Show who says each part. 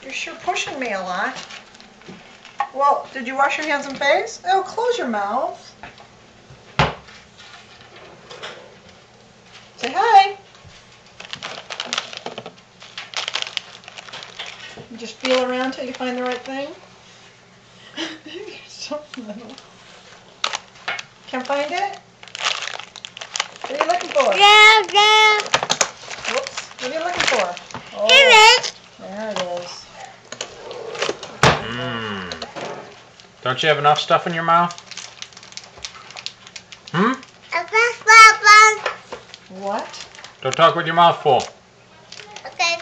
Speaker 1: You're sure pushing me a lot. Well, did you wash your hands and face? Oh, close your mouth. Say hi. You just feel around till you find the right thing. You're so little. Can't find it? What are you looking for?
Speaker 2: Yeah.
Speaker 1: Whoops. What are you looking for? Oh,
Speaker 2: Here it is.
Speaker 1: there it is.
Speaker 3: Don't you have enough stuff in your mouth?
Speaker 1: What?
Speaker 3: Don't talk with your mouth full.
Speaker 2: Okay.